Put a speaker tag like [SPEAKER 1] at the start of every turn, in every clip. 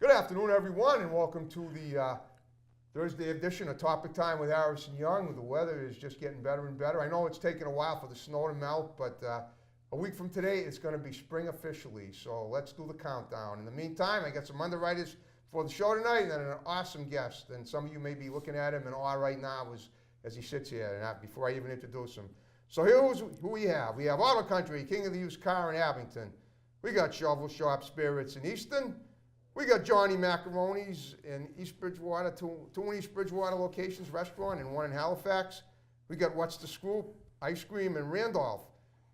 [SPEAKER 1] Good afternoon, everyone, and welcome to the Thursday edition of Topic Time with Harrison Young. The weather is just getting better and better. I know it's taken a while for the snow to melt, but a week from today, it's going to be spring officially. So let's do the countdown. In the meantime, I got some underwriters for the show tonight, and then an awesome guest. And some of you may be looking at him in awe right now as he sits here, and before I even introduce him. So here's who we have. We have Auto Country, king of the used car in Abington. We got Shovel Shop Spirits in Easton. We got Johnny Macaroni's in East Bridgewater, two in East Bridgewater locations, restaurant, and one in Halifax. We got What's the Scoop Ice Cream in Randolph.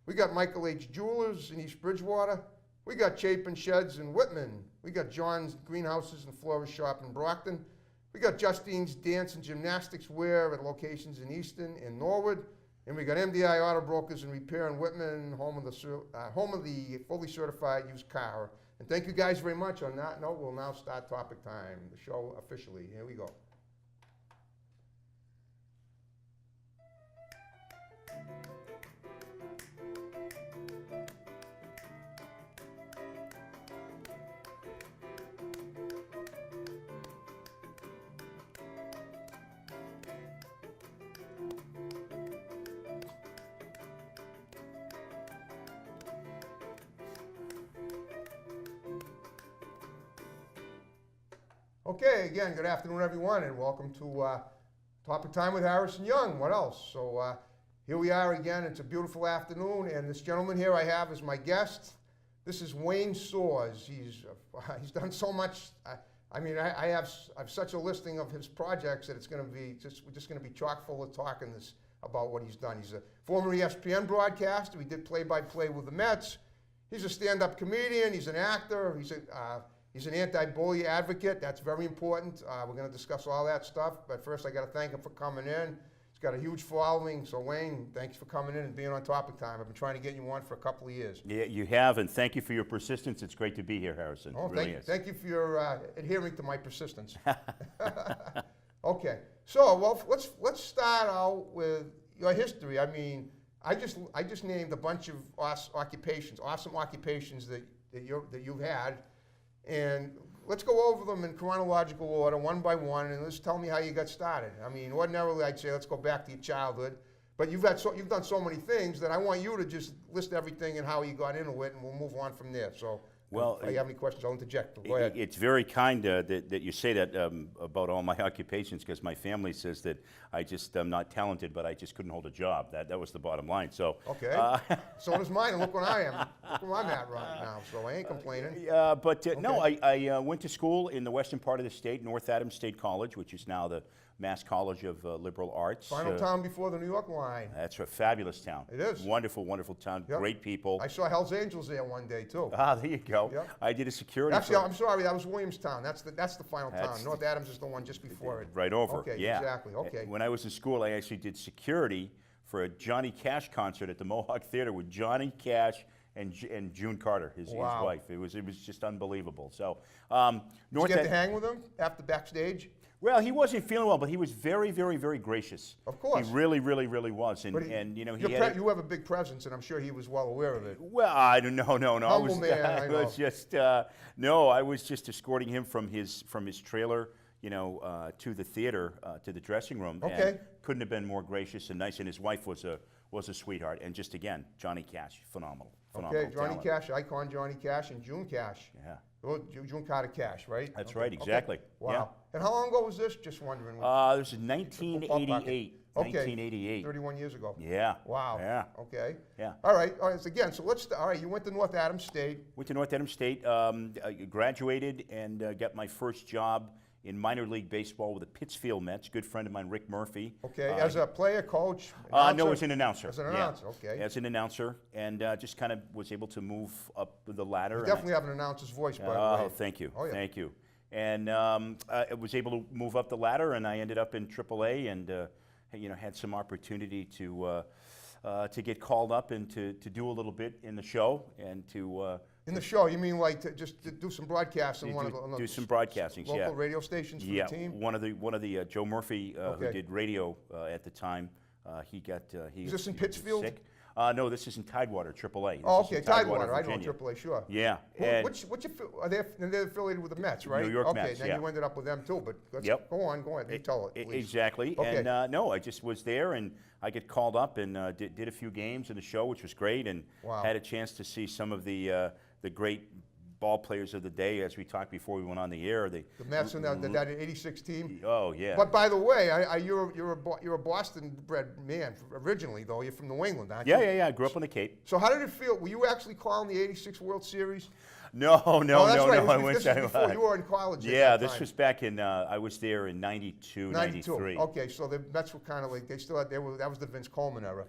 [SPEAKER 1] We got Michael H. Jewelers in East Bridgewater. We got Chapin Sheds in Whitman. We got John's Greenhouses and Florist Shop in Brockton. We got Justine's Dance and Gymnastics Wear at locations in Easton and Norwood. And we got MDI Auto Brokers and Repair in Whitman, home of the fully certified used car. And thank you guys very much. On that note, we'll now start Topic Time, the show officially. Here we go. Okay, again, good afternoon, everyone, and welcome to Topic Time with Harrison Young. What else? So here we are again. It's a beautiful afternoon, and this gentleman here I have as my guest. This is Wayne Soares. He's done so much. I have such a listing of his projects that we're just going to be chock full of talking about what he's done. He's a former ESPN broadcaster. He did play-by-play with the Mets. He's a stand-up comedian. He's an actor. He's an anti-bully advocate. That's very important. We're going to discuss all that stuff. But first, I got to thank him for coming in. He's got a huge following. So, Wayne, thanks for coming in and being on Topic Time. I've been trying to get you on for a couple of years.
[SPEAKER 2] Yeah, you have, and thank you for your persistence. It's great to be here, Harrison.
[SPEAKER 1] Oh,
[SPEAKER 2] it really is.
[SPEAKER 1] Thank you for your adhering to my persistence. Okay. So, well, let's start out with your history. I mean, I just named a bunch of awesome occupations that you've had. And let's go over them in chronological order, one by one, and let's tell me how you got started. I mean, ordinarily I'd say let's go back to your childhood, but you've done so many things that I want you to just list everything and how you got into it, and we'll move on from there. So,
[SPEAKER 2] well,
[SPEAKER 1] if you have any questions, I'll interject. Go ahead.
[SPEAKER 2] It's very kind that you say that about all my occupations, because my family says that I'm not talented, but I just couldn't hold a job. That was the bottom line. So
[SPEAKER 1] okay, so does mine. And look where I am. Look where I'm at right now. So I ain't complaining.
[SPEAKER 2] Okay. No, I went to school in the western part of the state, North Adams State College, which is now the Mass College of Liberal Arts.
[SPEAKER 1] Final town before the New York line.
[SPEAKER 2] That's a fabulous town.
[SPEAKER 1] It is.
[SPEAKER 2] Wonderful, wonderful town. Yep. Great people.
[SPEAKER 1] I saw Hell's Angels there one day too.
[SPEAKER 2] Ah, there you go.
[SPEAKER 1] Yep.
[SPEAKER 2] I did a security.
[SPEAKER 1] Actually, I'm sorry, that was Williamstown. That's the final town. North Adams is the one just before it.
[SPEAKER 2] Right over.
[SPEAKER 1] Okay,
[SPEAKER 2] yeah.
[SPEAKER 1] Exactly. Okay.
[SPEAKER 2] When I was in school, I actually did security for a Johnny Cash concert at the Mohawk Theater with Johnny Cash and June Carter, his wife. It was just unbelievable. So,
[SPEAKER 1] Did you get to hang with him after backstage?
[SPEAKER 2] Well, he wasn't feeling well, but he was very, very, very gracious.
[SPEAKER 1] Of course.
[SPEAKER 2] He really, really, really was. And you know, you
[SPEAKER 1] have a big presence, and I'm sure he was well aware of it.
[SPEAKER 2] Well, I don't know. No.
[SPEAKER 1] Humble man, I know.
[SPEAKER 2] I was just escorting him from his trailer, to the theater, to the dressing room.
[SPEAKER 1] Okay.
[SPEAKER 2] And couldn't have been more gracious and nice. And his wife was a sweetheart. And just again, Johnny Cash, phenomenal.
[SPEAKER 1] Okay, Johnny
[SPEAKER 2] talent.
[SPEAKER 1] Cash, icon Johnny Cash, and June Cash.
[SPEAKER 2] Yeah.
[SPEAKER 1] Well, June Carter Cash, right?
[SPEAKER 2] That's right, exactly.
[SPEAKER 1] Okay. Wow.
[SPEAKER 2] Yeah.
[SPEAKER 1] And how long ago was this? Just wondering.
[SPEAKER 2] This is 1988.
[SPEAKER 1] Okay.
[SPEAKER 2] 1988.
[SPEAKER 1] 31 years ago.
[SPEAKER 2] Yeah.
[SPEAKER 1] Wow.
[SPEAKER 2] Yeah.
[SPEAKER 1] Okay.
[SPEAKER 2] Yeah.
[SPEAKER 1] All right. So again, so all right, you went to North Adams State.
[SPEAKER 2] Went to North Adams State, graduated, and got my first job in minor league baseball with the Pittsfield Mets. Good friend of mine, Rick Murphy.
[SPEAKER 1] Okay. As a player, coach? Announcer?
[SPEAKER 2] No, as an announcer.
[SPEAKER 1] As an announcer, okay.
[SPEAKER 2] As an announcer, and just kind of was able to move up the ladder.
[SPEAKER 1] You definitely have an announcer's voice, by the way.
[SPEAKER 2] Oh, thank you.
[SPEAKER 1] Oh, yeah.
[SPEAKER 2] Thank you. And I was able to move up the ladder, and I ended up in AAA, and had some opportunity to get called up and to do a little bit in the show and to.
[SPEAKER 1] In the show, you mean like to do some broadcasting?
[SPEAKER 2] Do some broadcasting, yeah.
[SPEAKER 1] Local radio stations for the team?
[SPEAKER 2] One of the Joe Murphy, who did radio at the time, he was
[SPEAKER 1] this in Pittsfield?
[SPEAKER 2] Sick. No, this is in Tidewater, AAA. This
[SPEAKER 1] Oh,
[SPEAKER 2] is in
[SPEAKER 1] okay, Tidewater. I know
[SPEAKER 2] Virginia.
[SPEAKER 1] AAA, sure.
[SPEAKER 2] Yeah. and
[SPEAKER 1] They're affiliated with the Mets, right?
[SPEAKER 2] New York
[SPEAKER 1] okay,
[SPEAKER 2] Mets,
[SPEAKER 1] then
[SPEAKER 2] yeah.
[SPEAKER 1] you ended up with them too. But let's
[SPEAKER 2] Yep.
[SPEAKER 1] go on. You tell it, please.
[SPEAKER 2] Exactly.
[SPEAKER 1] Okay.
[SPEAKER 2] And no, I just was there, and I get called up and did a few games in the show, which was great, and
[SPEAKER 1] Wow.
[SPEAKER 2] had a chance to see some of the great ball players of the day, as we talked before we went on the air.
[SPEAKER 1] The Mets and that '86 team.
[SPEAKER 2] Oh yeah.
[SPEAKER 1] But by the way, you're a Boston-bred man originally, though. You're from New England, aren't you?
[SPEAKER 2] Yeah. I grew up on the Cape.
[SPEAKER 1] So how did it feel? Were you actually calling the '86 World Series?
[SPEAKER 2] No.
[SPEAKER 1] Oh, that's right.
[SPEAKER 2] I
[SPEAKER 1] This was before you were in college.
[SPEAKER 2] Yeah,
[SPEAKER 1] at that
[SPEAKER 2] this
[SPEAKER 1] time.
[SPEAKER 2] was back in. I was there in '92, '93.
[SPEAKER 1] Okay, so the Mets were kind of like that was the Vince Coleman era.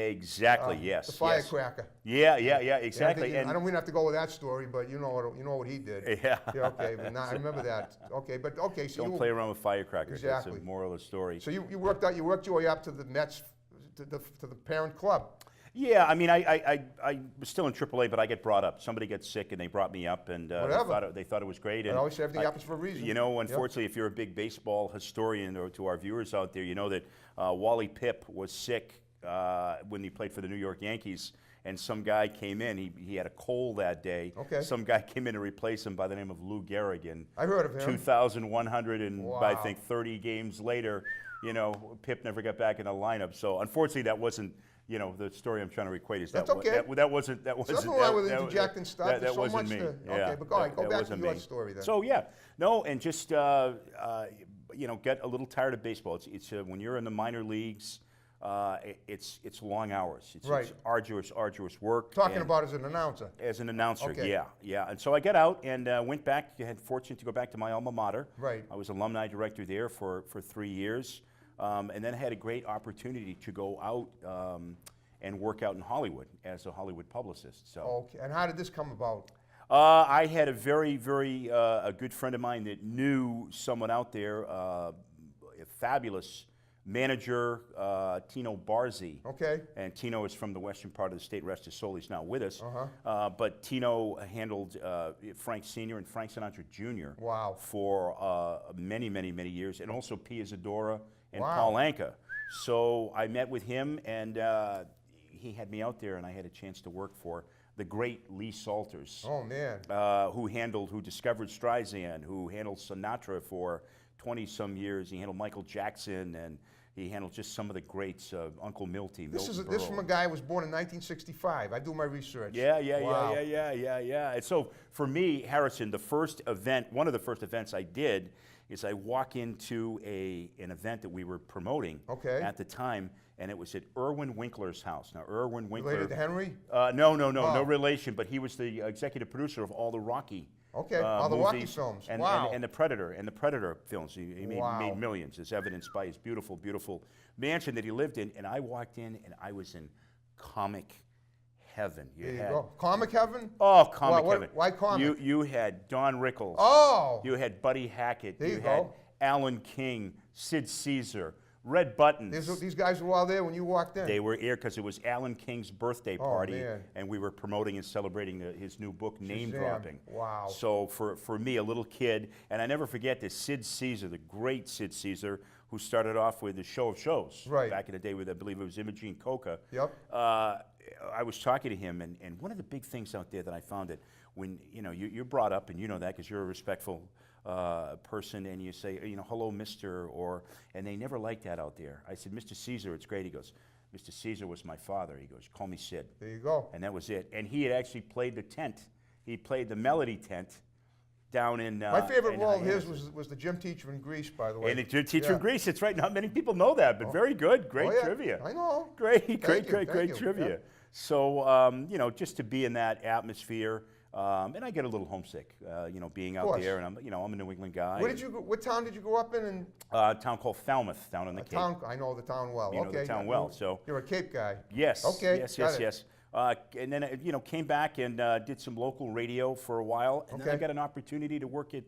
[SPEAKER 2] Exactly. Yes.
[SPEAKER 1] The
[SPEAKER 2] yes.
[SPEAKER 1] firecracker.
[SPEAKER 2] Yeah. Exactly.
[SPEAKER 1] I don't even have to go with that story, but you know what he did.
[SPEAKER 2] Yeah.
[SPEAKER 1] Okay, but now I remember that. Okay, so
[SPEAKER 2] Don't
[SPEAKER 1] you
[SPEAKER 2] play around with firecrackers.
[SPEAKER 1] Exactly.
[SPEAKER 2] That's the moral of the story.
[SPEAKER 1] So you worked your way up to the Mets, to the parent club.
[SPEAKER 2] Yeah, I mean, I was still in AAA, but I get brought up. Somebody gets sick, and they brought me up, and they thought it was great. And
[SPEAKER 1] I always say everything happens for a reason.
[SPEAKER 2] You know, unfortunately, if you're a big baseball historian, or to our viewers out there, you know that Wally Pipp was sick when he played for the New York Yankees, and some guy came in. He had a cold that day.
[SPEAKER 1] Okay.
[SPEAKER 2] Some guy came in to replace him by the name of Lou Gehrig. And
[SPEAKER 1] I heard of him.
[SPEAKER 2] 2,100 and
[SPEAKER 1] Wow.
[SPEAKER 2] I think 30 games later, you know, Pipp never got back in the lineup. So unfortunately, that wasn't. You know, the story I'm trying to equate is
[SPEAKER 1] That's
[SPEAKER 2] that
[SPEAKER 1] okay.
[SPEAKER 2] that wasn't
[SPEAKER 1] Nothing wrong with interjecting stuff.
[SPEAKER 2] That
[SPEAKER 1] There's so
[SPEAKER 2] wasn't
[SPEAKER 1] much
[SPEAKER 2] me.
[SPEAKER 1] to-
[SPEAKER 2] Yeah,
[SPEAKER 1] okay, but go ahead, go
[SPEAKER 2] that
[SPEAKER 1] back to
[SPEAKER 2] wasn't
[SPEAKER 1] your
[SPEAKER 2] me.
[SPEAKER 1] story then.
[SPEAKER 2] So yeah, no, and just you know, get a little tired of baseball. It's when you're in the minor leagues, it's long hours. It's
[SPEAKER 1] Right.
[SPEAKER 2] arduous work.
[SPEAKER 1] Talking
[SPEAKER 2] and
[SPEAKER 1] about as an announcer.
[SPEAKER 2] as an announcer,
[SPEAKER 1] Okay.
[SPEAKER 2] yeah. And so I got out and went back. I had fortune to go back to my alma mater.
[SPEAKER 1] Right.
[SPEAKER 2] I was alumni director there for 3 years, and then had a great opportunity to go out and work out in Hollywood as a Hollywood publicist. So
[SPEAKER 1] Okay, and how did this come about?
[SPEAKER 2] I had a very a good friend of mine that knew someone out there, a fabulous manager, Tino Barzi.
[SPEAKER 1] Okay.
[SPEAKER 2] And Tino is from the western part of the state. Rest his soul, he's not with us. But Tino handled Frank Sr. and Frank Sinatra Jr.
[SPEAKER 1] Wow.
[SPEAKER 2] for many years, and also Pia Zadora and
[SPEAKER 1] Wow.
[SPEAKER 2] Paul Anka. So I met with him, and he had me out there, and I had a chance to work for the great Lee Salters,
[SPEAKER 1] Oh man.
[SPEAKER 2] who discovered Streisand, who handled Sinatra for 20-some years. He handled Michael Jackson, and he handled just some of the greats, Uncle Milty,
[SPEAKER 1] This is
[SPEAKER 2] Milton
[SPEAKER 1] this from a
[SPEAKER 2] Berle.
[SPEAKER 1] guy who was born in 1965. I do my research.
[SPEAKER 2] Yeah.
[SPEAKER 1] Wow.
[SPEAKER 2] And so for me, Harrison, one of the first events I did is I walk into an event that we were promoting
[SPEAKER 1] Okay.
[SPEAKER 2] at the time, and it was at Irwin Winkler's house. Now, Irwin Winkler.
[SPEAKER 1] Related to Henry?
[SPEAKER 2] No
[SPEAKER 1] Oh.
[SPEAKER 2] relation, but he was the executive producer of all the Rocky.
[SPEAKER 1] Okay, all the Rocky
[SPEAKER 2] movies
[SPEAKER 1] films.
[SPEAKER 2] and,
[SPEAKER 1] Wow.
[SPEAKER 2] and the Predator films. He
[SPEAKER 1] Wow.
[SPEAKER 2] made millions, as evidenced by his beautiful mansion that he lived in. And I walked in, and I was in comic heaven.
[SPEAKER 1] There you go. Comic heaven?
[SPEAKER 2] Oh, comic
[SPEAKER 1] Why-
[SPEAKER 2] heaven.
[SPEAKER 1] why comic?
[SPEAKER 2] You had Don Rickles.
[SPEAKER 1] Oh.
[SPEAKER 2] You had Buddy Hackett.
[SPEAKER 1] There you
[SPEAKER 2] had
[SPEAKER 1] go.
[SPEAKER 2] Alan King, Sid Caesar, Red Buttons.
[SPEAKER 1] These guys were all there when you walked in.
[SPEAKER 2] They were here because it was Alan King's birthday party,
[SPEAKER 1] man.
[SPEAKER 2] and we were promoting and celebrating his new book, Name
[SPEAKER 1] Shazam.
[SPEAKER 2] Dropping.
[SPEAKER 1] Wow.
[SPEAKER 2] So for me, a little kid, and I never forget this, Sid Caesar, the great Sid Caesar, who started off with the Show of Shows
[SPEAKER 1] Right.
[SPEAKER 2] back in the day with, I believe it was Imogene Coca.
[SPEAKER 1] Yep.
[SPEAKER 2] I was talking to him, and one of the big things out there that I found that when, you know, you're brought up, and you know that because you're a respectful person, and you say, you know, hello, Mr., and they never like that out there. I said, Mr. Caesar, it's great. He goes, Mr. Caesar was my father. He goes, call me Sid.
[SPEAKER 1] There you go.
[SPEAKER 2] And that was it. And he had actually played the tent. He played the Melody tent down in
[SPEAKER 1] My favorite
[SPEAKER 2] in
[SPEAKER 1] role of his
[SPEAKER 2] Hyannis.
[SPEAKER 1] was the gym teacher in Greece, by the way.
[SPEAKER 2] And the teacher
[SPEAKER 1] Yeah.
[SPEAKER 2] in Greece, it's right. Not many people know that, but very good. Great
[SPEAKER 1] Oh, yeah.
[SPEAKER 2] trivia.
[SPEAKER 1] I know.
[SPEAKER 2] Great
[SPEAKER 1] Thank you.
[SPEAKER 2] trivia.
[SPEAKER 1] Yeah.
[SPEAKER 2] So, you know, just to be in that atmosphere, and I get a little homesick, you know, being out
[SPEAKER 1] course.
[SPEAKER 2] there, and I'm a New England guy.
[SPEAKER 1] What town did you grow up in? And
[SPEAKER 2] A town called Falmouth, down in the Cape.
[SPEAKER 1] I know the town well.
[SPEAKER 2] You know the town well, so.
[SPEAKER 1] You're a Cape guy.
[SPEAKER 2] Yes.
[SPEAKER 1] Okay,
[SPEAKER 2] Yes.
[SPEAKER 1] got it.
[SPEAKER 2] Yes. And then you know, came back and did some local radio for a while, and then I
[SPEAKER 1] Okay.
[SPEAKER 2] got an opportunity to work at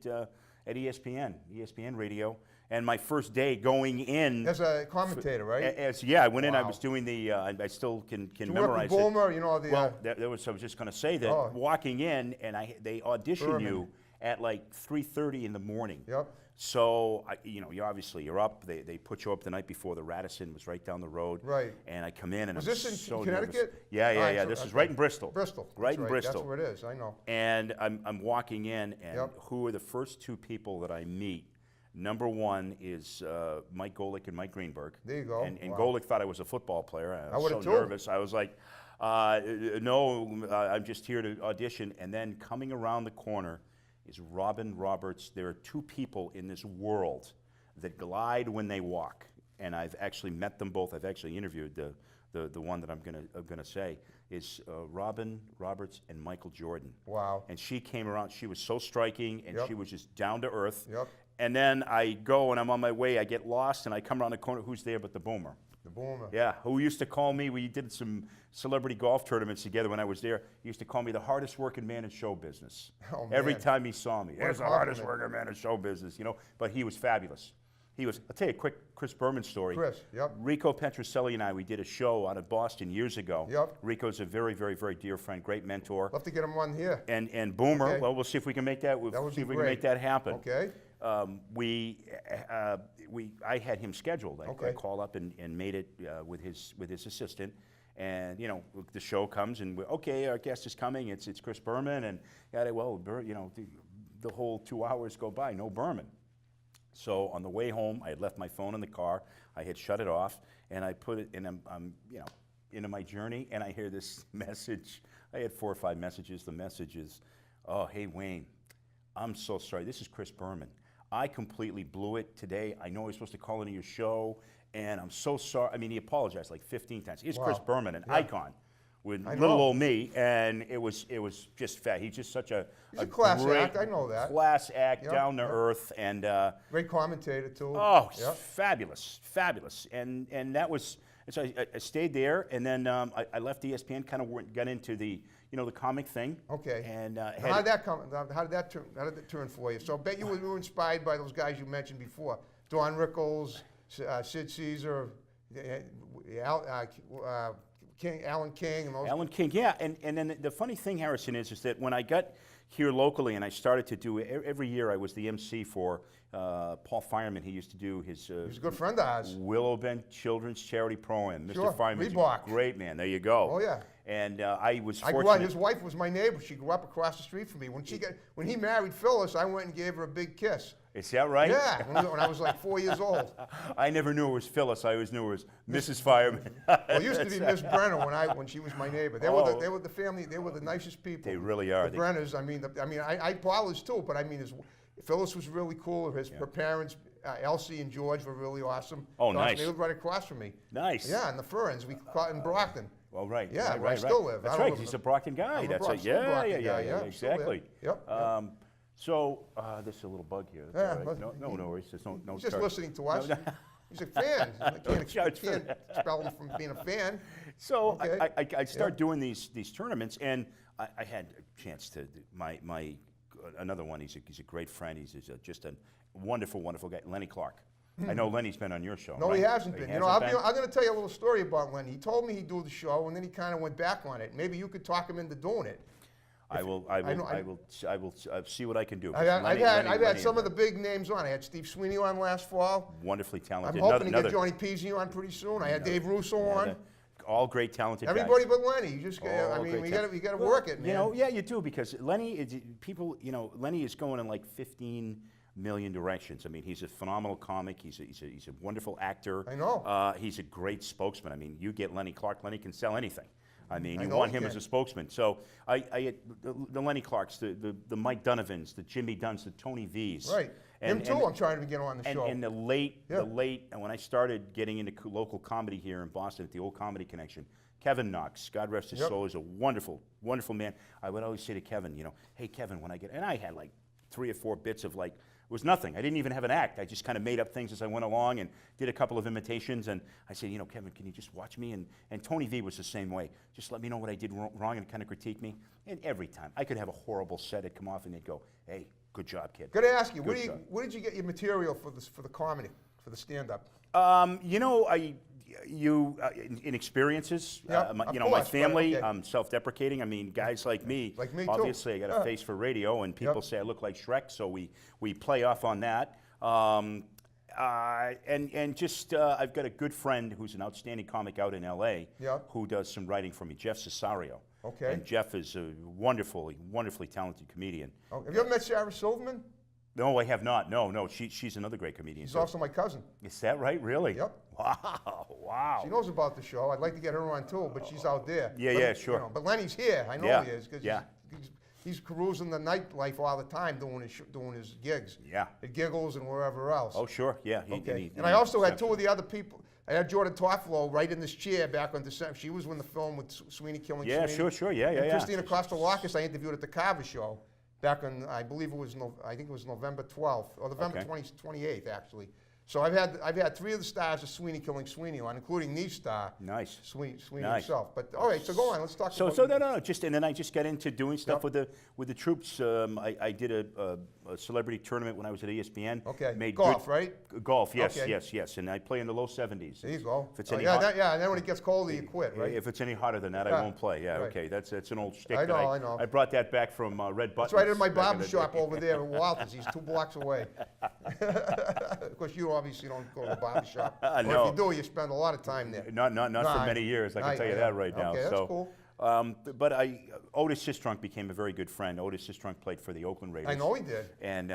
[SPEAKER 2] ESPN Radio. And my first day going in,
[SPEAKER 1] As a commentator, right?
[SPEAKER 2] I went in. I
[SPEAKER 1] Wow.
[SPEAKER 2] was doing the. I still can
[SPEAKER 1] you work
[SPEAKER 2] memorize
[SPEAKER 1] with
[SPEAKER 2] it.
[SPEAKER 1] Bulmer, you know the.
[SPEAKER 2] Well, I was just going to say that
[SPEAKER 1] Oh.
[SPEAKER 2] walking in, and they audition
[SPEAKER 1] Berman.
[SPEAKER 2] you at like 3:30 in the morning.
[SPEAKER 1] Yep.
[SPEAKER 2] So, you're up. They put you up the night before. The Radisson was right down the road.
[SPEAKER 1] Right.
[SPEAKER 2] And I come in and
[SPEAKER 1] Was
[SPEAKER 2] I'm
[SPEAKER 1] this in
[SPEAKER 2] so
[SPEAKER 1] Connecticut?
[SPEAKER 2] nervous. Yeah.
[SPEAKER 1] So-
[SPEAKER 2] This is
[SPEAKER 1] okay.
[SPEAKER 2] right in Bristol.
[SPEAKER 1] Bristol.
[SPEAKER 2] Right
[SPEAKER 1] That's
[SPEAKER 2] in Bristol.
[SPEAKER 1] That's where it is. I know.
[SPEAKER 2] And I'm walking in, and
[SPEAKER 1] Yep.
[SPEAKER 2] who are the first two people that I meet? Number one is Mike Golick and Mike Greenberg.
[SPEAKER 1] There you go.
[SPEAKER 2] And
[SPEAKER 1] Wow.
[SPEAKER 2] Golick thought I was a football player. I was
[SPEAKER 1] would've
[SPEAKER 2] so
[SPEAKER 1] too.
[SPEAKER 2] nervous. I was like, no, I'm just here to audition. And then coming around the corner is Robin Roberts. There are two people in this world that glide when they walk. And I've actually met them both. I've actually interviewed the one that I'm gonna say is Robin Roberts and Michael Jordan.
[SPEAKER 1] Wow.
[SPEAKER 2] And she came around. She was so striking, and
[SPEAKER 1] Yep.
[SPEAKER 2] she was just down to earth.
[SPEAKER 1] Yep.
[SPEAKER 2] And then I go, and I'm on my way. I get lost, and I come around the corner. Who's there but the Boomer?
[SPEAKER 1] The Boomer.
[SPEAKER 2] Yeah, who used to call me. We did some celebrity golf tournaments together when I was there. He used to call me the hardest working man in show business.
[SPEAKER 1] Oh,
[SPEAKER 2] Every
[SPEAKER 1] man.
[SPEAKER 2] time he saw me,
[SPEAKER 1] What a
[SPEAKER 2] he's the hardest
[SPEAKER 1] compliment.
[SPEAKER 2] working man in show business. But he was fabulous. I'll tell you a quick Chris Berman story.
[SPEAKER 1] Chris, yep.
[SPEAKER 2] Rico Petrocelli and I, we did a show out of Boston years ago.
[SPEAKER 1] Yep.
[SPEAKER 2] Rico's a very, very, very dear friend, great mentor.
[SPEAKER 1] Love to get him on here.
[SPEAKER 2] And Boomer,
[SPEAKER 1] Okay.
[SPEAKER 2] well, we'll see if we can make that. We'll
[SPEAKER 1] That would
[SPEAKER 2] see
[SPEAKER 1] be
[SPEAKER 2] if we
[SPEAKER 1] great.
[SPEAKER 2] can make that happen.
[SPEAKER 1] Okay.
[SPEAKER 2] I had him scheduled. I
[SPEAKER 1] Okay.
[SPEAKER 2] called up and made it with his assistant, and the show comes and okay, our guest is coming. It's Chris Berman, and the whole 2 hours go by, no Berman. So on the way home, I had left my phone in the car. I had shut it off, and I put it in. I'm into my journey, and I hear this message. I had 4 or 5 messages. The message is, "Oh, hey Wayne, I'm so sorry. This is Chris Berman. I completely blew it today. I know I was supposed to call into your show, and I'm so sorry." I mean, he apologized like 15 times. It's Chris
[SPEAKER 1] Wow.
[SPEAKER 2] Berman, an
[SPEAKER 1] Yeah.
[SPEAKER 2] icon, with
[SPEAKER 1] I
[SPEAKER 2] little
[SPEAKER 1] know.
[SPEAKER 2] old me, and it was just fat. He's just such a
[SPEAKER 1] He's a class
[SPEAKER 2] great
[SPEAKER 1] act, I know that.
[SPEAKER 2] class act,
[SPEAKER 1] Yep,
[SPEAKER 2] down to
[SPEAKER 1] yep.
[SPEAKER 2] earth, and
[SPEAKER 1] Great commentator too.
[SPEAKER 2] oh,
[SPEAKER 1] Yep.
[SPEAKER 2] fabulous, and that was. So I stayed there, and then I left ESPN, kind of got into the the comic thing.
[SPEAKER 1] Okay.
[SPEAKER 2] And
[SPEAKER 1] Now, how did that come? How did that turn? How did it turn for you? So I bet you were inspired by those guys you mentioned before: Don Rickles, Sid Caesar, Alan King, and those.
[SPEAKER 2] Alan King, yeah, and then the funny thing, Harrison, is that when I got here locally and I started to do every year, I was the MC for Paul Fireman. He used to do his.
[SPEAKER 1] He was a good friend of ours.
[SPEAKER 2] Willow Bend Children's Charity Pro-Am. Mr.
[SPEAKER 1] Sure,
[SPEAKER 2] Fireman's a
[SPEAKER 1] Reebok.
[SPEAKER 2] great man. There you go.
[SPEAKER 1] Oh, yeah.
[SPEAKER 2] And I was
[SPEAKER 1] I grew up,
[SPEAKER 2] fortunate.
[SPEAKER 1] his wife was my neighbor. She grew up across the street from me. When he married Phyllis, I went and gave her a big kiss.
[SPEAKER 2] Is that right?
[SPEAKER 1] Yeah, when I was like 4 years old.
[SPEAKER 2] I never knew it was Phyllis. I always knew it was Mrs. Fireman.
[SPEAKER 1] Well, it used to be Miss Brenner when she was my neighbor. They were the family. They were the nicest people.
[SPEAKER 2] They really are.
[SPEAKER 1] The Brenners. I Paula's too, but I mean, Phyllis was really cool. Her parents, Elsie and George, were really awesome.
[SPEAKER 2] Oh,
[SPEAKER 1] Awesome.
[SPEAKER 2] nice.
[SPEAKER 1] They lived right across from me.
[SPEAKER 2] Nice.
[SPEAKER 1] Yeah, in the Furrens. We caught in Brockton.
[SPEAKER 2] Well, right.
[SPEAKER 1] Yeah,
[SPEAKER 2] right,
[SPEAKER 1] where I
[SPEAKER 2] right,
[SPEAKER 1] still
[SPEAKER 2] right.
[SPEAKER 1] live.
[SPEAKER 2] That's
[SPEAKER 1] I don't
[SPEAKER 2] right.
[SPEAKER 1] live
[SPEAKER 2] He's
[SPEAKER 1] in
[SPEAKER 2] a Brockton guy.
[SPEAKER 1] I'm a
[SPEAKER 2] That's
[SPEAKER 1] Brockton
[SPEAKER 2] right.
[SPEAKER 1] guy,
[SPEAKER 2] Yeah,
[SPEAKER 1] yeah, still
[SPEAKER 2] exactly.
[SPEAKER 1] there. Yep.
[SPEAKER 2] So there's a little bug here. That's
[SPEAKER 1] Yeah,
[SPEAKER 2] all right.
[SPEAKER 1] but
[SPEAKER 2] No worries. There's no
[SPEAKER 1] He's just
[SPEAKER 2] charge.
[SPEAKER 1] listening to us.
[SPEAKER 2] No.
[SPEAKER 1] He's a fan. I can't
[SPEAKER 2] judge for
[SPEAKER 1] expel him from being a fan.
[SPEAKER 2] So
[SPEAKER 1] Okay.
[SPEAKER 2] I start doing these tournaments, and I had a chance to my another one. He's a great friend. He's just a wonderful guy, Lenny Clark. I know Lenny's been on your show.
[SPEAKER 1] No,
[SPEAKER 2] right?
[SPEAKER 1] he hasn't been. I'm
[SPEAKER 2] been?
[SPEAKER 1] going to tell you a little story about Lenny. He told me he'd do the show, and then he kind of went back on it. Maybe you could talk him into doing it.
[SPEAKER 2] I will see what I can do.
[SPEAKER 1] I've had some of the big names on. I had Steve Sweeney on last fall.
[SPEAKER 2] Wonderfully
[SPEAKER 1] I'm
[SPEAKER 2] talented.
[SPEAKER 1] hoping to get Johnny Peasy on pretty soon. I had Dave Russo on.
[SPEAKER 2] All great, talented
[SPEAKER 1] Everybody
[SPEAKER 2] guys.
[SPEAKER 1] but Lenny. You just,
[SPEAKER 2] All
[SPEAKER 1] we
[SPEAKER 2] great
[SPEAKER 1] got to work it, man.
[SPEAKER 2] Yeah, you do, because Lenny, Lenny is going in like 15 million directions. I mean, he's a phenomenal comic. He's a wonderful actor.
[SPEAKER 1] I know.
[SPEAKER 2] He's a great spokesman. I mean, you get Lenny Clark. Lenny can sell anything. I mean,
[SPEAKER 1] I
[SPEAKER 2] you
[SPEAKER 1] know
[SPEAKER 2] want
[SPEAKER 1] he
[SPEAKER 2] him
[SPEAKER 1] can.
[SPEAKER 2] as a spokesman. So I had the Lenny Clarks, the Mike Donovans, the Jimmy Dunns, the Tony V's.
[SPEAKER 1] Right. Him too, I'm trying to get on the show.
[SPEAKER 2] And the late, and when I started getting into local comedy here in Boston at the Old Comedy Connection, Kevin Knox, God rest his soul, is a wonderful, wonderful man. I would always say to Kevin, hey Kevin, when I get, and I had like 3 or 4 bits of like, it was nothing. I didn't even have an act. I just kind of made up things as I went along and did a couple of imitations. And I said, Kevin, can you just watch me? And Tony V was the same way. Just let me know what I did wrong and kind of critique me. And every time, I could have a horrible set. It'd come off and they'd go, hey, good job, kid.
[SPEAKER 1] Got to ask you,
[SPEAKER 2] Good
[SPEAKER 1] where
[SPEAKER 2] job.
[SPEAKER 1] did you get your material for the comedy, for the stand-up?
[SPEAKER 2] in experiences,
[SPEAKER 1] Yep,
[SPEAKER 2] my,
[SPEAKER 1] of
[SPEAKER 2] you know, my
[SPEAKER 1] course, right,
[SPEAKER 2] family,
[SPEAKER 1] okay.
[SPEAKER 2] I'm self-deprecating. I mean, guys like me,
[SPEAKER 1] Like me too.
[SPEAKER 2] obviously I got a face for radio, and people
[SPEAKER 1] Yep.
[SPEAKER 2] say I look like Shrek, so we play off on that. And just I've got a good friend who's an outstanding comic out in L.A.
[SPEAKER 1] Yep.
[SPEAKER 2] who does some writing for me, Jeff Cesario.
[SPEAKER 1] Okay.
[SPEAKER 2] And Jeff is a wonderfully talented comedian.
[SPEAKER 1] Oh, have you ever met Soares Silverman?
[SPEAKER 2] No, I have not. No, she's another great comedian.
[SPEAKER 1] She's
[SPEAKER 2] too.
[SPEAKER 1] also my cousin.
[SPEAKER 2] Is that right? Really?
[SPEAKER 1] Yep.
[SPEAKER 2] Wow.
[SPEAKER 1] She knows about the show. I'd like to get her on too, but she's out there.
[SPEAKER 2] Yeah,
[SPEAKER 1] But,
[SPEAKER 2] yeah, sure.
[SPEAKER 1] But Lenny's here. I know
[SPEAKER 2] Yeah,
[SPEAKER 1] he is because
[SPEAKER 2] yeah.
[SPEAKER 1] he's cruising the nightlife all the time doing his gigs.
[SPEAKER 2] Yeah.
[SPEAKER 1] At Giggles and wherever else.
[SPEAKER 2] Oh, sure. Yeah.
[SPEAKER 1] Okay. And I also had two of the other people. I had Jordan Toffolo right in this chair back on December. She was in the film with Sweeney Killing
[SPEAKER 2] Yeah,
[SPEAKER 1] Sweeney.
[SPEAKER 2] sure. Yeah.
[SPEAKER 1] And Christina Kostelakis I interviewed at the Carver Show back on, I believe it was, I think it was November 12th, or November
[SPEAKER 2] Okay.
[SPEAKER 1] 28th, actually. So I've had three of the stars of Sweeney Killing Sweeney on, including the star,
[SPEAKER 2] Nice.
[SPEAKER 1] Sweeney
[SPEAKER 2] Nice.
[SPEAKER 1] himself. But all right, so go on. Let's talk
[SPEAKER 2] So
[SPEAKER 1] about.
[SPEAKER 2] no, just and then I just got into doing stuff
[SPEAKER 1] Yep.
[SPEAKER 2] with the troops. I did a celebrity tournament when I was at ESPN.
[SPEAKER 1] Okay.
[SPEAKER 2] Made
[SPEAKER 1] Golf,
[SPEAKER 2] good,
[SPEAKER 1] right?
[SPEAKER 2] Golf, yes,
[SPEAKER 1] Okay.
[SPEAKER 2] yes, and I play in the low 70s.
[SPEAKER 1] There you go.
[SPEAKER 2] If it's
[SPEAKER 1] Oh,
[SPEAKER 2] any
[SPEAKER 1] yeah,
[SPEAKER 2] hot,
[SPEAKER 1] and then when it gets colder, you quit, right?
[SPEAKER 2] if it's any hotter than that,
[SPEAKER 1] Yeah,
[SPEAKER 2] I won't play. Yeah,
[SPEAKER 1] right.
[SPEAKER 2] okay, that's an old shtick.
[SPEAKER 1] I
[SPEAKER 2] that
[SPEAKER 1] know, I know.
[SPEAKER 2] I brought that back from Red Buttons.
[SPEAKER 1] It's right in my
[SPEAKER 2] back in
[SPEAKER 1] barber
[SPEAKER 2] the
[SPEAKER 1] shop
[SPEAKER 2] day.
[SPEAKER 1] over there in Walters. He's 2 blocks away. Of course, you obviously don't go to the barber shop. Or
[SPEAKER 2] No.
[SPEAKER 1] if you do, you spend a lot of time there.
[SPEAKER 2] Not for
[SPEAKER 1] No,
[SPEAKER 2] many years. I can tell you that right now.
[SPEAKER 1] Okay, that's
[SPEAKER 2] so,
[SPEAKER 1] cool.
[SPEAKER 2] But Otis Sistrunk became a very good friend. Otis Sistrunk played for the Oakland Raiders.
[SPEAKER 1] I know he did.
[SPEAKER 2] And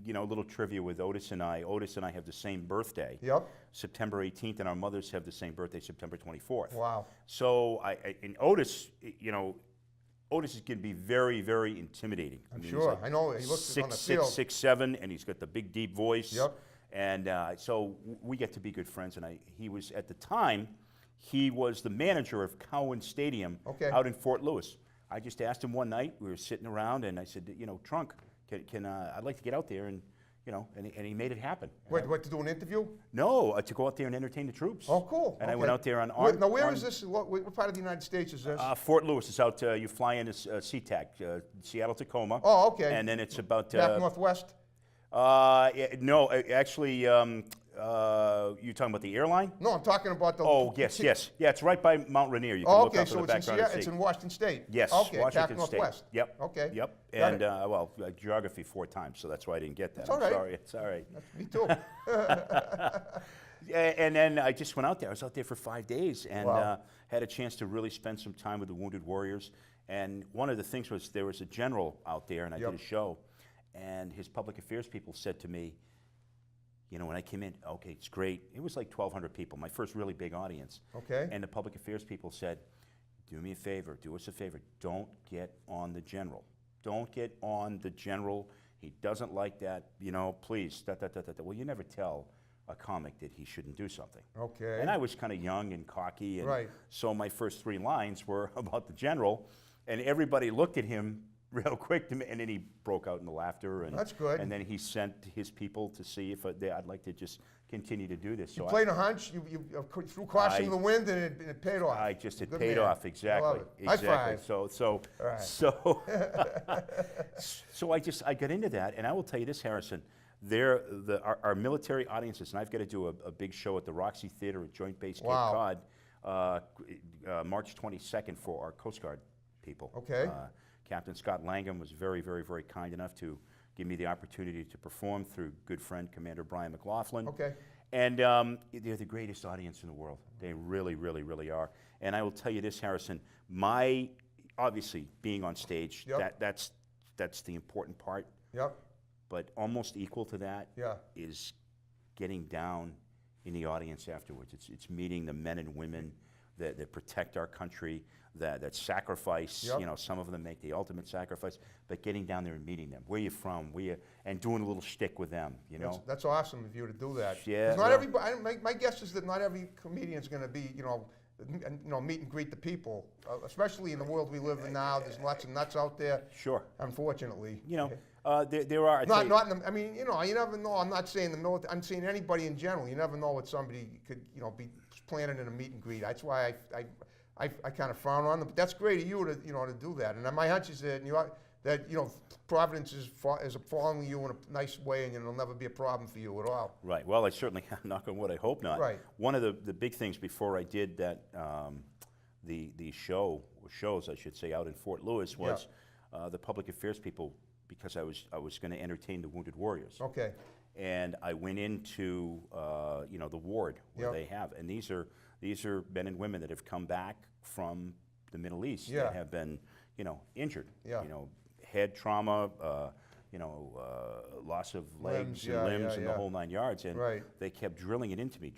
[SPEAKER 2] you know, a little trivia with Otis and I. Otis and I have the same birthday,
[SPEAKER 1] Yep.
[SPEAKER 2] September 18th, and our mothers have the same birthday, September 24th.
[SPEAKER 1] Wow.
[SPEAKER 2] So and Otis, you know, Otis can be very intimidating. I
[SPEAKER 1] I'm
[SPEAKER 2] mean,
[SPEAKER 1] sure. I know he looks on the
[SPEAKER 2] 6'6",
[SPEAKER 1] field.
[SPEAKER 2] 6'7", and he's got the big deep voice.
[SPEAKER 1] Yep.
[SPEAKER 2] And so we get to be good friends. And he was at the time. He was the manager of Cowan Stadium
[SPEAKER 1] Okay.
[SPEAKER 2] out in Fort Lewis. I just asked him one night. We were sitting around, and I said, you know, Trunk, can I'd like to get out there, and you know, and he made it happen.
[SPEAKER 1] What, to do an interview?
[SPEAKER 2] No, to go out there and entertain the troops.
[SPEAKER 1] Oh, cool.
[SPEAKER 2] And I
[SPEAKER 1] Okay.
[SPEAKER 2] went out there on
[SPEAKER 1] Now, where is this? What part of the United States is this?
[SPEAKER 2] Fort Lewis is out. You fly into SeaTac, Seattle Tacoma.
[SPEAKER 1] Oh, okay.
[SPEAKER 2] And then it's about
[SPEAKER 1] Back northwest?
[SPEAKER 2] no, actually, you talking about the airline?
[SPEAKER 1] No, I'm talking about the.
[SPEAKER 2] Oh, yes. Yeah, it's right by Mount Rainier. You can
[SPEAKER 1] Oh,
[SPEAKER 2] look
[SPEAKER 1] okay,
[SPEAKER 2] up in
[SPEAKER 1] so
[SPEAKER 2] the
[SPEAKER 1] it's in,
[SPEAKER 2] background and
[SPEAKER 1] it's
[SPEAKER 2] see.
[SPEAKER 1] in Washington State?
[SPEAKER 2] Yes,
[SPEAKER 1] Okay,
[SPEAKER 2] Washington
[SPEAKER 1] Pac
[SPEAKER 2] State.
[SPEAKER 1] Northwest.
[SPEAKER 2] Yep.
[SPEAKER 1] Okay.
[SPEAKER 2] Yep.
[SPEAKER 1] Got
[SPEAKER 2] And
[SPEAKER 1] it.
[SPEAKER 2] well, geography 4 times, so that's why I didn't get that.
[SPEAKER 1] It's all
[SPEAKER 2] I'm
[SPEAKER 1] right.
[SPEAKER 2] sorry. It's all right.
[SPEAKER 1] Me too.
[SPEAKER 2] And then I just went out there. I was out there for 5 days and
[SPEAKER 1] Wow.
[SPEAKER 2] had a chance to really spend some time with the Wounded Warriors. And one of the things was there was a general out there, and I
[SPEAKER 1] Yep.
[SPEAKER 2] did a show, and his public affairs people said to me, you know, when I came in, okay, it's great. It was like 1,200 people, my first really big audience.
[SPEAKER 1] Okay.
[SPEAKER 2] And the public affairs people said, do me a favor, do us a favor, don't get on the general. Don't get on the general. He doesn't like that, you know, please, Well, you never tell a comic that he shouldn't do something.
[SPEAKER 1] Okay.
[SPEAKER 2] And I was kind of young and cocky, and
[SPEAKER 1] Right.
[SPEAKER 2] so my first 3 lines were about the general, and everybody looked at him real quick, to me, and then he broke out into laughter. And
[SPEAKER 1] That's good.
[SPEAKER 2] And then he sent his people to see if I'd like to just continue to do this.
[SPEAKER 1] You
[SPEAKER 2] So
[SPEAKER 1] played a hunch, you threw caution in the wind, and it paid off.
[SPEAKER 2] it
[SPEAKER 1] Good
[SPEAKER 2] paid
[SPEAKER 1] man.
[SPEAKER 2] off, exactly.
[SPEAKER 1] I love it.
[SPEAKER 2] Exactly.
[SPEAKER 1] High five.
[SPEAKER 2] So
[SPEAKER 1] Right.
[SPEAKER 2] so I got into that, and I will tell you this, Harrison. Our military audiences, and I've got to do a big show at the Roxy Theater at Joint Base Cape
[SPEAKER 1] Wow.
[SPEAKER 2] Cod, March 22nd for our Coast Guard people.
[SPEAKER 1] Okay.
[SPEAKER 2] Captain Scott Langham was very kind enough to give me the opportunity to perform through good friend Commander Brian McLaughlin.
[SPEAKER 1] Okay.
[SPEAKER 2] And they're the greatest audience in the world. They really are. And I will tell you this, Harrison, obviously being on stage,
[SPEAKER 1] Yep.
[SPEAKER 2] that's the important part.
[SPEAKER 1] Yep.
[SPEAKER 2] But almost equal to that
[SPEAKER 1] Yeah.
[SPEAKER 2] is getting down in the audience afterwards. It's meeting the men and women that protect our country, that sacrifice.
[SPEAKER 1] Yep.
[SPEAKER 2] You know, some of them make the ultimate sacrifice, but getting down there and meeting them. Where you from? And doing a little shtick with them. You know.
[SPEAKER 1] That's awesome of you to do that.
[SPEAKER 2] Yeah,
[SPEAKER 1] 'Cause not
[SPEAKER 2] well-
[SPEAKER 1] everybody. My guess is that not every comedian's going to be, meet and greet the people. Especially in the world we live in now, there's lots of nuts out there.
[SPEAKER 2] Sure.
[SPEAKER 1] Unfortunately.
[SPEAKER 2] You know, there are.
[SPEAKER 1] Not in the, I mean, you never know. I'm not saying the military. I'm saying anybody in general. You never know what somebody could, be planning in a meet and greet. That's why I kind of frown on them. But that's great of you to, to do that. And my hunch is that that Providence is following you in a nice way, and it'll never be a problem for you at all.
[SPEAKER 2] Right. Well, I certainly, knock on wood, I hope not.
[SPEAKER 1] Right.
[SPEAKER 2] One of the big things before I did that, the shows, I should say, out in Fort Lewis was the public affairs people, because I was going to entertain the Wounded Warriors.
[SPEAKER 1] Okay.
[SPEAKER 2] And I went into the ward where they have, and these are men and women that have come back from the Middle East that have been injured.
[SPEAKER 1] Yeah.
[SPEAKER 2] Head trauma, loss of legs and limbs and the whole 9 yards. And they kept drilling it into me.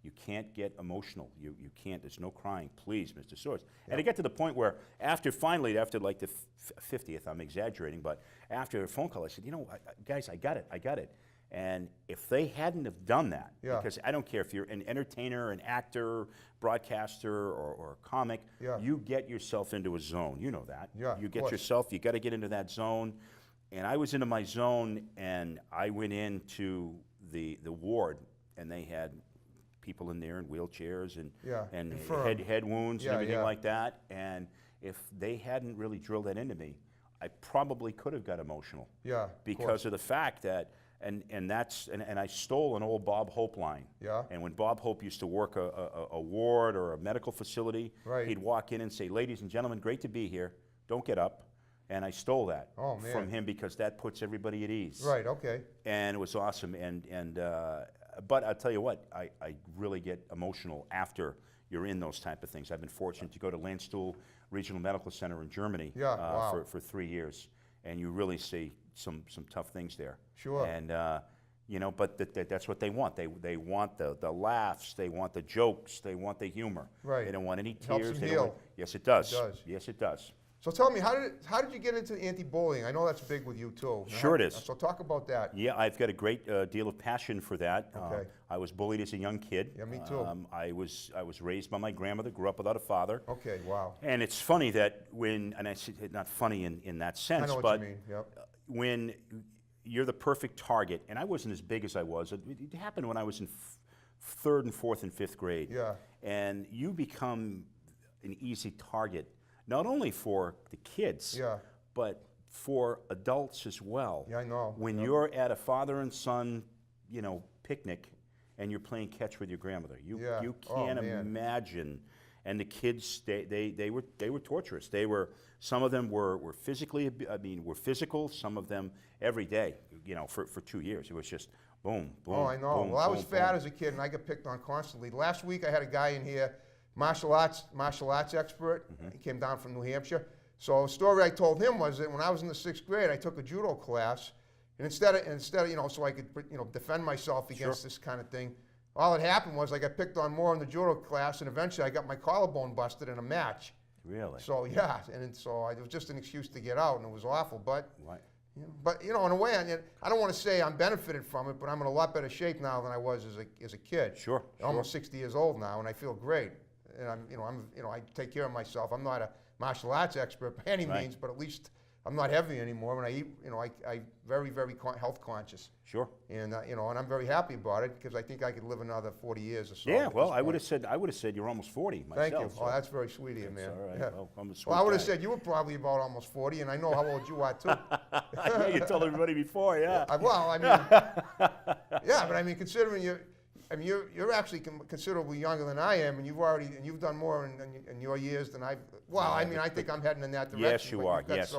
[SPEAKER 2] You can't get emotional. You can't. There's no crying. Please, Mr. Soares. And it got to the point where after like the 50th, I'm exaggerating, but after a phone call, I said, guys, I got it. And if they hadn't have done that, because I don't care if you're an entertainer, an actor, broadcaster, or a comic, you get yourself into a zone. You know that. You get yourself, you got to get into that zone. And I was into my zone, and I went into the ward, and they had people in there in wheelchairs and head wounds and everything like that. And if they hadn't really drilled that into me, I probably could have got emotional. Because of the fact that and I stole an old Bob Hope line. And when Bob Hope used to work a ward or a medical facility, he'd walk in and say, "Ladies and gentlemen, great to be here. Don't get up." And I stole that from him because that puts everybody at ease.
[SPEAKER 1] Right. Okay.
[SPEAKER 2] And it was awesome. But I'll tell you what, I really get emotional after you're in those type of things. I've been fortunate to go to Landstuhl Regional Medical Center in Germany for 3 years, and you really see some tough things there.
[SPEAKER 1] Sure.
[SPEAKER 2] And but that's what they want. They want the laughs, they want the jokes, they want the humor.
[SPEAKER 1] Right.
[SPEAKER 2] They don't want any tears.
[SPEAKER 1] Helps them heal.
[SPEAKER 2] Yes, it does.
[SPEAKER 1] It does.
[SPEAKER 2] Yes, it does.
[SPEAKER 1] So tell me, how did you get into anti-bullying? I know that's big with you too.
[SPEAKER 2] Sure it is.
[SPEAKER 1] So talk about that.
[SPEAKER 2] Yeah, I've got a great deal of passion for that.
[SPEAKER 1] Okay.
[SPEAKER 2] I was bullied as a young kid.
[SPEAKER 1] Yeah, me too.
[SPEAKER 2] I was raised by my grandmother, grew up without a father.
[SPEAKER 1] Okay, wow.
[SPEAKER 2] And it's funny that and I say not funny in that sense,
[SPEAKER 1] I know what
[SPEAKER 2] but
[SPEAKER 1] you mean. Yep.
[SPEAKER 2] When you're the perfect target, and I wasn't as big as I was. It happened when I was in third and fourth and fifth grade.
[SPEAKER 1] Yeah.
[SPEAKER 2] And you become an easy target, not only for the kids, but for adults as well.
[SPEAKER 1] Yeah, I know.
[SPEAKER 2] When you're at a father and son, picnic, and you're playing catch with your grandmother, you can't imagine. And the kids, they were torturous. Some of them were physically, were physical. Some of them every day, for 2 years. It was just boom, boom.
[SPEAKER 1] Oh, I know.
[SPEAKER 2] Boom,
[SPEAKER 1] well, I was
[SPEAKER 2] boom,
[SPEAKER 1] fat
[SPEAKER 2] boom.
[SPEAKER 1] as a kid, and I got picked on constantly. Last week, I had a guy in here, martial arts expert. He came down from New Hampshire. So a story I told him was that when I was in the 6th grade, I took a judo class, and instead of so I could defend myself against this kind of thing, all that happened was I got picked on more in the judo class, and eventually I got my collarbone busted in a match.
[SPEAKER 2] Really?
[SPEAKER 1] So yeah, and so it was just an excuse to get out, and it was awful. But
[SPEAKER 2] Right.
[SPEAKER 1] But in a way, I don't want to say I'm benefited from it, but I'm in a lot better shape now than I was as a kid.
[SPEAKER 2] Sure.
[SPEAKER 1] Almost 60 years old now, and I feel great. And I take care of myself. I'm not a martial arts expert by any means, but at least I'm not heavy anymore. When I eat, I very, very health conscious.
[SPEAKER 2] Sure.
[SPEAKER 1] And and I'm very happy about it because I think I could live another 40 years or so.
[SPEAKER 2] Yeah. Well, I would have said you're almost 40 myself.
[SPEAKER 1] Thank you.
[SPEAKER 2] So.
[SPEAKER 1] Oh, that's very sweet of you, man.
[SPEAKER 2] All right.
[SPEAKER 1] Yeah.
[SPEAKER 2] Well, I'm a sweet
[SPEAKER 1] Well, I would have
[SPEAKER 2] guy.
[SPEAKER 1] said you were probably about almost 40, and I know how old you are too.
[SPEAKER 2] Yeah, you told everybody before, yeah.
[SPEAKER 1] Yeah, but considering you're actually considerably younger than I am, and you've done more in your years than I've. Well, I think I'm heading in that direction.
[SPEAKER 2] Yes, you are. Yes.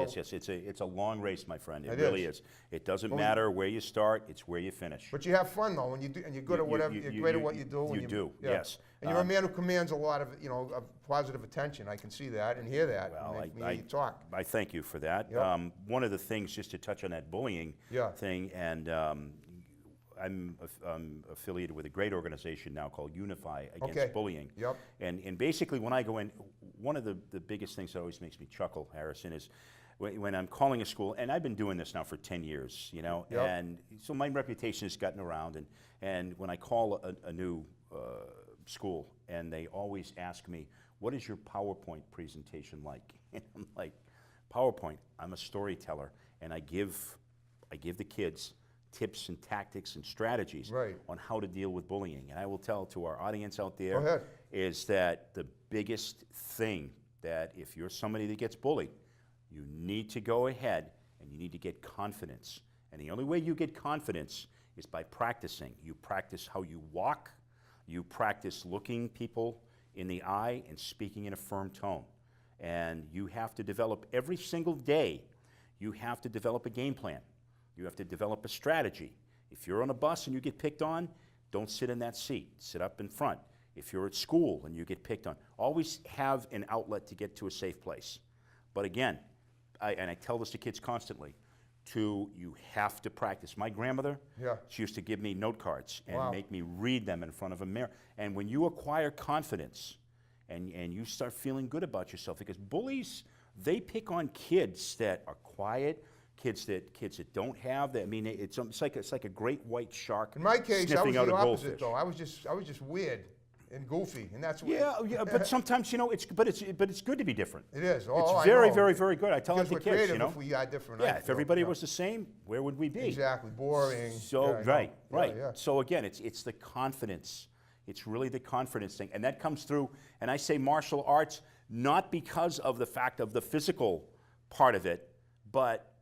[SPEAKER 2] It's a long race, my friend. It really is. It doesn't matter where you start; it's where you finish.
[SPEAKER 1] But you have fun though, when you do, and you're good at whatever. You're great at what you do.
[SPEAKER 2] You do.
[SPEAKER 1] Yeah.
[SPEAKER 2] Yes.
[SPEAKER 1] And you're a man who commands a lot of of positive attention. I can see that and hear that.
[SPEAKER 2] Well,
[SPEAKER 1] when you talk.
[SPEAKER 2] I thank you for that.
[SPEAKER 1] Yep.
[SPEAKER 2] One of the things, just to touch on that bullying thing, and I'm affiliated with a great organization now called Unify Against Bullying.
[SPEAKER 1] Yep.
[SPEAKER 2] And basically, when I go in, one of the biggest things that always makes me chuckle, Harrison, is when I'm calling a school, and I've been doing this now for 10 years, and so my reputation has gotten around, and when I call a new school, and they always ask me, what is your PowerPoint presentation like? And I'm like, PowerPoint, I'm a storyteller, and I give the kids tips and tactics and strategies on how to deal with bullying. And I will tell to our audience out there is that the biggest thing that if you're somebody that gets bullied, You need to go ahead and you need to get confidence. And the only way you get confidence is by practicing. You practice how you walk. You practice looking people in the eye and speaking in a firm tone. And you have to develop every single day, you have to develop a game plan. You have to develop a strategy. If you're on a bus and you get picked on, don't sit in that seat. Sit up in front. If you're at school and you get picked on, always have an outlet to get to a safe place. But again, I tell this to kids constantly, you have to practice. My grandmother, she used to give me note cards and make me read them in front of a mirror. And when you acquire confidence and you start feeling good about yourself, because bullies, they pick on kids that are quiet, kids that don't have that. I mean, it's like a great white shark.
[SPEAKER 1] In my case, I was
[SPEAKER 2] sniffing out
[SPEAKER 1] the
[SPEAKER 2] a
[SPEAKER 1] opposite,
[SPEAKER 2] goldfish.
[SPEAKER 1] though. I was just weird and goofy, and that's weird.
[SPEAKER 2] Yeah, but sometimes, you know, it's good to be different.
[SPEAKER 1] It is.
[SPEAKER 2] It's
[SPEAKER 1] I
[SPEAKER 2] very,
[SPEAKER 1] know.
[SPEAKER 2] very, very good. I tell it
[SPEAKER 1] Because
[SPEAKER 2] to
[SPEAKER 1] we're
[SPEAKER 2] kids,
[SPEAKER 1] creative
[SPEAKER 2] you know.
[SPEAKER 1] if we are different.
[SPEAKER 2] Yeah, if everybody was the same, where would we be?
[SPEAKER 1] Exactly, boring.
[SPEAKER 2] So
[SPEAKER 1] Yeah, I know.
[SPEAKER 2] right.
[SPEAKER 1] Yeah.
[SPEAKER 2] So again, it's the confidence. It's really the confidence thing, and that comes through. And I say martial arts not because of the fact of the physical part of it, but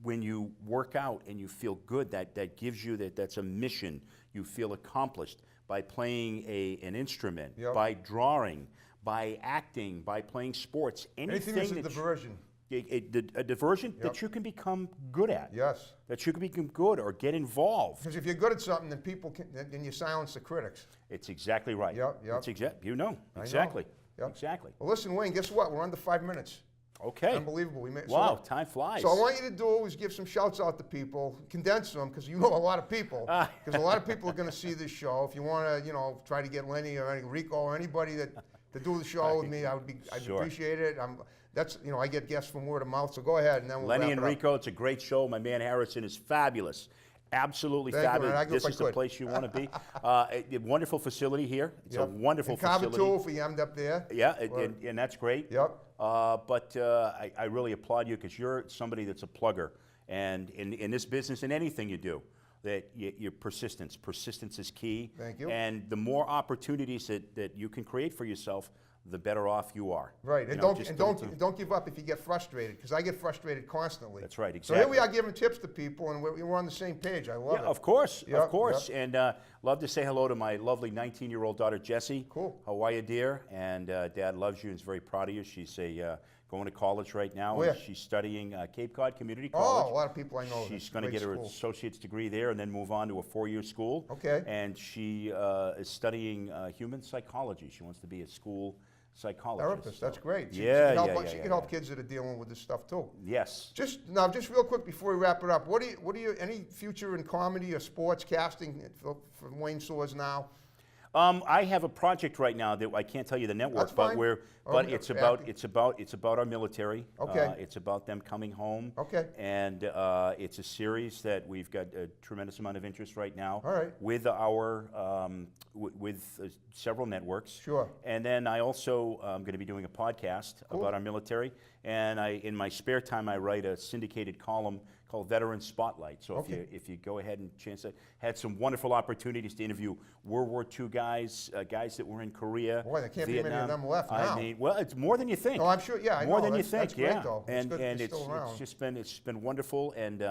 [SPEAKER 2] when you work out and you feel good, that gives you that's a mission. You feel accomplished by playing an instrument, by drawing, by acting, by playing sports.
[SPEAKER 1] Anything that's a diversion.
[SPEAKER 2] A diversion that you can become good at.
[SPEAKER 1] Yes.
[SPEAKER 2] That you can become good or get involved.
[SPEAKER 1] Because if you're good at something, then you silence the critics.
[SPEAKER 2] It's exactly right.
[SPEAKER 1] Yep.
[SPEAKER 2] It's you know. Exactly.
[SPEAKER 1] Yep.
[SPEAKER 2] Exactly.
[SPEAKER 1] Well, listen, Wayne, guess what? We're under 5 minutes.
[SPEAKER 2] Okay.
[SPEAKER 1] Unbelievable. We made,
[SPEAKER 2] Wow, time flies.
[SPEAKER 1] So what I want you to do is give some shouts out to people, condense them, because you know a lot of people. Because a lot of people are going to see this show. If you want to, try to get Lenny or Rico or anybody to do the show with me, I'd appreciate it. I get guests from word of mouth. So go ahead, and then we'll
[SPEAKER 2] Lenny
[SPEAKER 1] wrap
[SPEAKER 2] and
[SPEAKER 1] it up.
[SPEAKER 2] Rico, it's a great show. My man Harrison is fabulous. Absolutely
[SPEAKER 1] Thank you,
[SPEAKER 2] fabulous.
[SPEAKER 1] man. I go if
[SPEAKER 2] This
[SPEAKER 1] I
[SPEAKER 2] is the
[SPEAKER 1] could.
[SPEAKER 2] place you want to be. A wonderful facility here. It's a wonderful
[SPEAKER 1] and Carver
[SPEAKER 2] facility.
[SPEAKER 1] too, if we end up there.
[SPEAKER 2] Yeah, and that's great.
[SPEAKER 1] Yep.
[SPEAKER 2] But I really applaud you because you're somebody that's a plugger. And in this business, in anything you do, that your persistence is key.
[SPEAKER 1] Thank you.
[SPEAKER 2] And the more opportunities that you can create for yourself, the better off you are.
[SPEAKER 1] Right, and
[SPEAKER 2] You know,
[SPEAKER 1] don't give up if you get frustrated, because I get frustrated constantly.
[SPEAKER 2] That's right,
[SPEAKER 1] So here
[SPEAKER 2] exactly.
[SPEAKER 1] we are giving tips to people, and we're on the same page. I love it.
[SPEAKER 2] Of course,
[SPEAKER 1] Yep,
[SPEAKER 2] of course. And love to say hello to my lovely 19-year-old daughter, Jessie.
[SPEAKER 1] Cool.
[SPEAKER 2] How are you, dear? And Dad loves you and is very proud of you. She's going to college right now.
[SPEAKER 1] Where?
[SPEAKER 2] And she's studying Cape Cod Community
[SPEAKER 1] Oh,
[SPEAKER 2] College.
[SPEAKER 1] a lot of people I know.
[SPEAKER 2] She's going to get her associate's degree there and then move on to a 4-year school.
[SPEAKER 1] Okay.
[SPEAKER 2] And she is studying human psychology. She wants to be a school psychologist.
[SPEAKER 1] Therapist, that's great. She can help kids that are dealing with this stuff too.
[SPEAKER 2] Yes.
[SPEAKER 1] Just real quick before we wrap it up, what do you any future in comedy or sports casting for Wayne Soares now?
[SPEAKER 2] I have a project right now that I can't tell you the network,
[SPEAKER 1] That's fine.
[SPEAKER 2] but it's about our military.
[SPEAKER 1] Okay.
[SPEAKER 2] It's about them coming home.
[SPEAKER 1] Okay.
[SPEAKER 2] And it's a series that we've got a tremendous amount of interest right now.
[SPEAKER 1] All right.
[SPEAKER 2] With our several networks.
[SPEAKER 1] Sure.
[SPEAKER 2] And then I also am going to be doing a podcast about our military. And in my spare time, I write a syndicated column called Veteran Spotlight. So if you go ahead and chance it, had some wonderful opportunities to interview World War II guys, guys that were in Korea.
[SPEAKER 1] Boy, there can't
[SPEAKER 2] Vietnam.
[SPEAKER 1] be many of them left now.
[SPEAKER 2] I mean, well, it's more than you think.
[SPEAKER 1] No, I'm sure. Yeah, I
[SPEAKER 2] more
[SPEAKER 1] know.
[SPEAKER 2] than you
[SPEAKER 1] That's
[SPEAKER 2] think.
[SPEAKER 1] great,
[SPEAKER 2] Yeah,
[SPEAKER 1] though.
[SPEAKER 2] and
[SPEAKER 1] it's still around.
[SPEAKER 2] it's been wonderful. And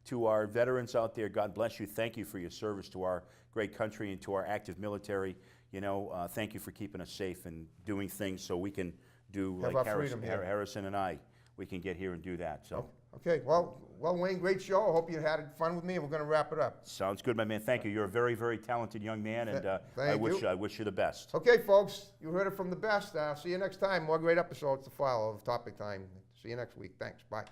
[SPEAKER 2] to our veterans out there, God bless you. Thank you for your service to our great country and to our active military. Thank you for keeping us safe and doing things so we can do
[SPEAKER 1] Have
[SPEAKER 2] like
[SPEAKER 1] our freedom here.
[SPEAKER 2] Harrison and I. We can get here and do that. So.
[SPEAKER 1] Okay, well, Wayne, great show. I hope you had fun with me, and we're going to wrap it up.
[SPEAKER 2] Sounds good, my man. Thank you. You're a very, very talented young man, and I wish you the best.
[SPEAKER 1] Okay, folks, you heard it from the best. See you next time. More great episodes to follow of Topic Time. See you next week. Thanks. Bye.